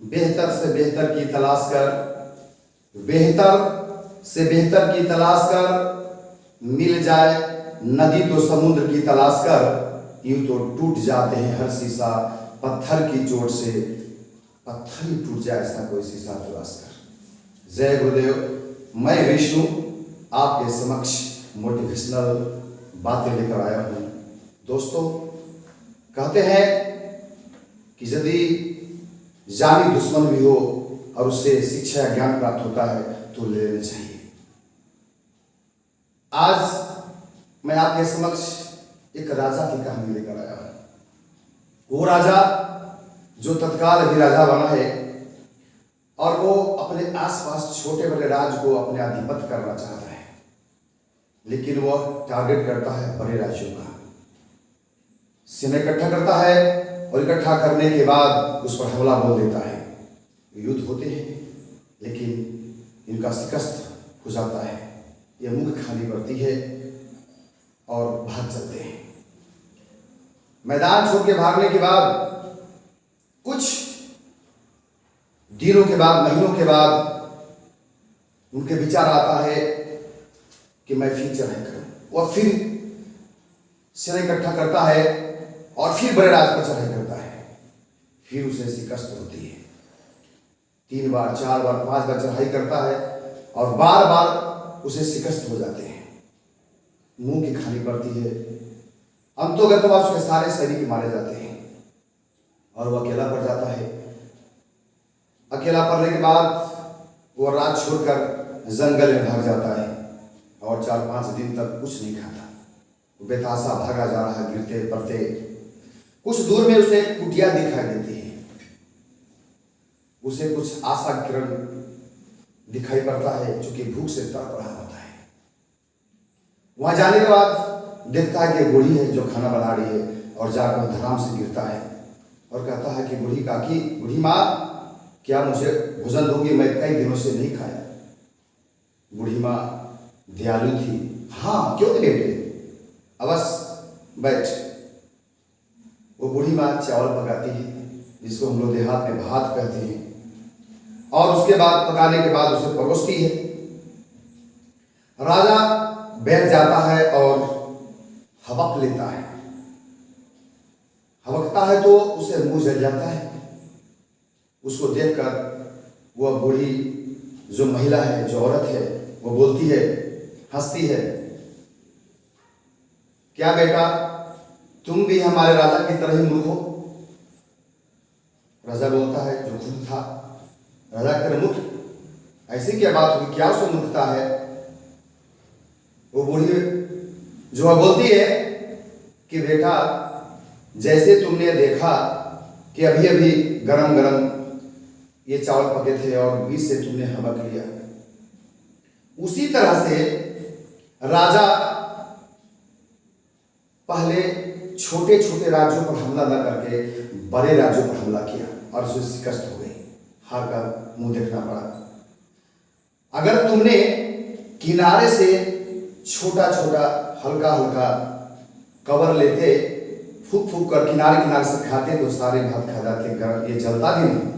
बेहतर से बेहतर की तलाश कर, बेहतर से बेहतर की तलाश कर, मिल जाए नदी तो समुद्र की तलाश कर, यूं तो टूट जाते हैं हर शीशा पत्थर की चोट से, पत्थर ही टूट जाए ऐसा कोई शीशा तलाश कर। जय गुरुदेव। मैं विष्णु आपके समक्ष मोटिवेशनल बातें लेकर आया हूँ। दोस्तों, कहते हैं कि यदि जानी दुश्मन भी हो और उससे शिक्षा या ज्ञान प्राप्त होता है तो ले लेना चाहिए। आज मैं आपके समक्ष एक राजा की कहानी लेकर आया हूं। वो राजा जो तत्काल अभी राजा बना है और वो अपने आसपास छोटे बड़े राज्य को अपने आधिपत्य करना चाहता है, लेकिन वह टारगेट करता है बड़े राज्यों का। सेना इकट्ठा करता है और इकट्ठा करने के बाद उस पर हमला बोल देता है। युद्ध होते हैं लेकिन इनका शिकस्त हो जाता है, यह मुख खाली पड़ती है और भाग चलते हैं। मैदान छोड़ के भागने के बाद कुछ दिनों के बाद, महीनों के बाद उनके विचार आता है कि मैं फिर चढ़ाई करूं। वह फिर सेना इकट्ठा करता है और फिर बड़े राज पर चढ़ाई करता है। फिर उसे शिकस्त होती है। 3 बार, 4 बार, 5 बार चढ़ाई करता है और बार बार उसे शिकस्त हो जाते हैं। मुंह की खाली पड़ती है। अंतोगत्वा उसके सारे सैनिक मारे जाते हैं और वह अकेला पड़ जाता है। अकेला पड़ने के बाद वो राज छोड़कर जंगल में भाग जाता है और 4-5 दिन तक कुछ नहीं खाता। बेतासा भागा जा रहा है, गिरते पड़ते। कुछ दूर में उसे एक कुटिया दिखाई देती है। उसे कुछ आशा किरण दिखाई पड़ता है, चूंकि भूख से तड़प रहा होता है। वहां जाने के बाद देखता है कि बूढ़ी है जो खाना बना रही है और जाकर धराम से गिरता है और कहता है कि बूढ़ी काकी, बूढ़ी माँ, क्या मुझे भोजन दोगी? मैं कई दिनों से नहीं खाया। बूढ़ी माँ दयालु थी। हाँ, क्यों नहीं बेटे, अवश्य बैठ। वो बूढ़ी माँ चावल पकाती है, जिसको हम लोग देहात में भात कहते हैं, और उसके बाद पकाने के बाद उसे परोसती है। राजा बैठ जाता है और हबक लेता है। हबकता है तो उसे मुंह जल जाता है। उसको देखकर वह बूढ़ी जो महिला है, जो औरत है, वो बोलती है, हंसती है, क्या बेटा, तुम भी हमारे राजा की तरह ही मूर्ख हो? राजा बोलता है, जो खुद था राजा की तरह मूर्ख? ऐसी क्या बात हुई, क्या उसे मूर्खता है? वो बूढ़ी जो है बोलती है कि बेटा, जैसे तुमने देखा कि अभी अभी गरम गरम ये चावल पके थे और बीच से तुमने हबक लिया, उसी तरह से राजा पहले छोटे छोटे राज्यों पर हमला न करके बड़े राज्यों पर हमला किया और उसे शिकस्त हो गई। हार का मुंह देखना पड़ा। अगर तुमने किनारे से छोटा छोटा हल्का हल्का कवर लेते, फूक फूक कर किनारे किनारे से खाते तो सारे भात खा जाते, ये जलता भी नहीं।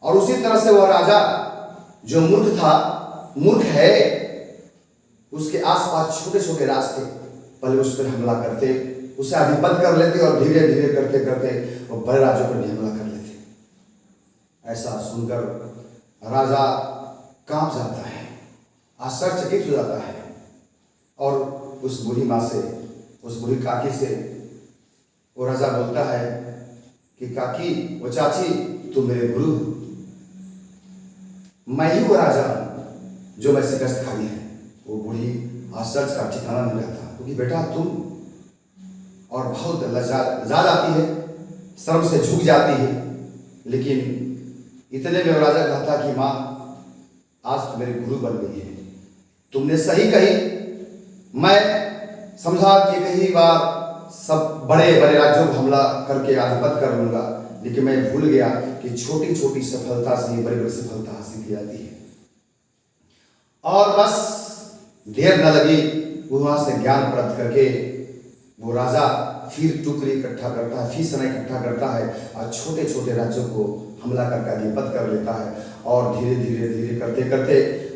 और उसी तरह से वह राजा जो मूर्ख था, मूर्ख है, उसके आसपास छोटे छोटे रास्ते पहले उस पर हमला करते, उसे आधिपत्य कर लेते और धीरे धीरे करते करते वो बड़े राज्यों पर भी हमला कर लेते। ऐसा सुनकर राजा कांप जाता है, आश्चर्यचकित हो जाता है और उस बूढ़ी माँ से, उस बूढ़ी काकी से वो राजा बोलता है कि काकी, वो चाची, तुम मेरे गुरु हो, मैं ही वो राजा हूं जो मैं शिकस्त खाई है। वो बूढ़ी आश्चर्य का ठिकाना नहीं रहता, क्योंकि बेटा तुम, और बहुत लजा जाती है, शर्म से झुक जाती है। लेकिन इतने में राजा कहता कि माँ, आज तो मेरे गुरु बन गई है, तुमने सही कही। मैं समझा कि कई बार सब बड़े बड़े राज्यों को हमला करके आधिपत्य कर लूंगा, लेकिन मैं भूल गया कि छोटी छोटी सफलता से बड़ी बड़ी सफलता हासिल की जाती है। और बस देर न लगी, वहां से ज्ञान प्राप्त करके वो राजा फिर टुकड़ी इकट्ठा करता है, फिर सेना इकट्ठा करता है और छोटे छोटे राज्यों को हमला करके अधिपत कर लेता है और धीरे धीरे धीरे करते करते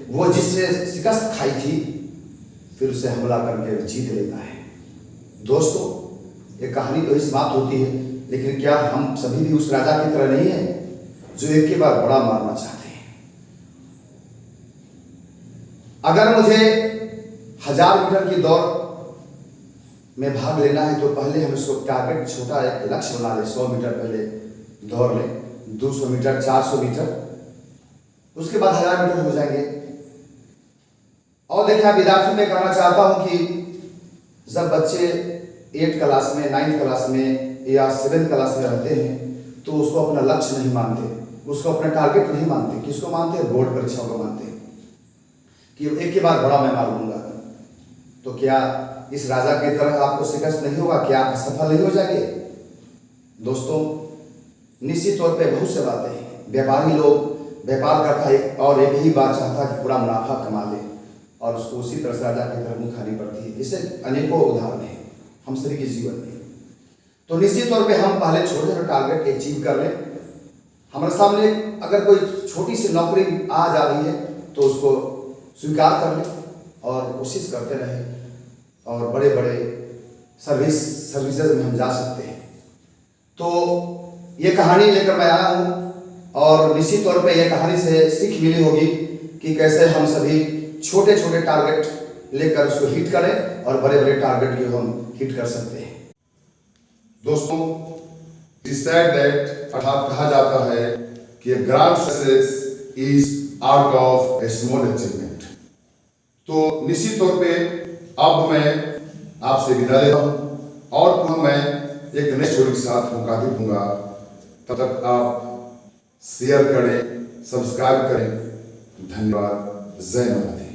वो जिससे शिकस्त खाई थी फिर उसे हमला करके जीत लेता है। दोस्तों, ये कहानी तो इस बात होती है, लेकिन क्या हम सभी भी उस राजा की तरह नहीं है जो एक के बाद बड़ा मारना चाहते हैं? अगर मुझे 1000 मीटर की दौड़ में भाग लेना है तो पहले हम इसको टारगेट छोटा एक लक्ष्य बना ले। 100 मीटर पहले दौड़ ले, 200 मीटर, 400 मीटर, उसके बाद 1000 मीटर हो जाएंगे। और देखिए, विद्यार्थी में कहना चाहता हूं कि जब बच्चे 8 क्लास में, 9 क्लास में या 7 क्लास में रहते हैं तो उसको अपना लक्ष्य नहीं मानते, उसको अपना टारगेट नहीं मानते। किसको मानते हैं? बोर्ड परीक्षाओं को मानते हैं कि एक के बाद बड़ा मैं मार लूंगा। तो क्या इस राजा की तरह आपको शिकस्त नहीं होगा? क्या आप सफल नहीं हो जाएंगे? दोस्तों, निश्चित तौर पे बहुत से बातें हैं। व्यापारी लोग व्यापार करता है और एक ही बात चाहता है कि पूरा मुनाफा कमा ले और उसको उसी तरह से राजा की तरफ मुँह खानी पड़ती है। इससे अनेकों उदाहरण हैं हम सभी के जीवन में। तो निश्चित तौर पे हम पहले छोटे छोटे टारगेट अचीव कर लें। हमारे सामने अगर कोई छोटी सी नौकरी आ जा रही है तो उसको स्वीकार कर लें और कोशिश करते रहें और बड़े बड़े सर्विसेज में हम जा सकते हैं। तो ये कहानी लेकर मैं आया हूँ और निश्चित तौर पे ये कहानी से सीख मिली होगी कि कैसे हम सभी छोटे छोटे टारगेट लेकर उसको हिट करें और बड़े बड़े टारगेट को हम हिट कर सकते हैं। दोस्तों, it is said that अर्थात कहा जाता है कि grand success is out of A small achievement. तो निश्चित तौर पे अब मैं आपसे विदा लेता हूँ और पुनः मैं एक नए स्टोरी के साथ मुखातिब दूंगा। तब तक आप शेयर करें, सब्सक्राइब करें। धन्यवाद। जय माता दी।